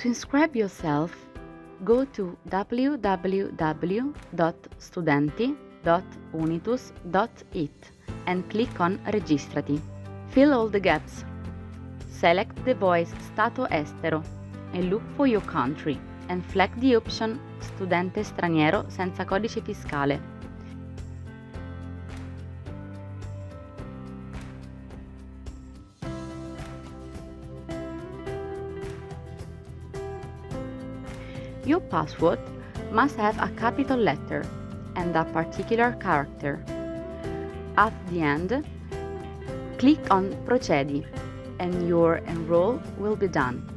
To inscribe yourself, go to www.studenti.unitus.it and click on Registrati. Fill all the gaps. Select the voice Stato Estero and look for your country and flag the option Studente straniero senza codice fiscale. Your password must have a capital letter and a particular character. At the end, click on Procedi and your enroll will be done.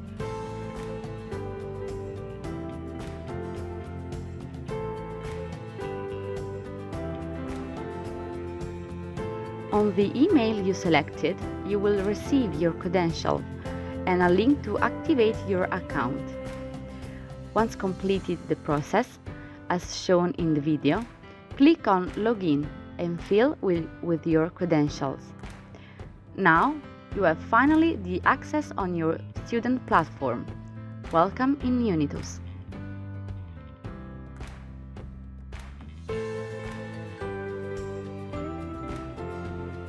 On the email you selected, you will receive your credential and a link to activate your account. Once completed the process, as shown in the video, click on Login and fill with your credentials. Now, you have finally the access on your student platform. Welcome in Unitus.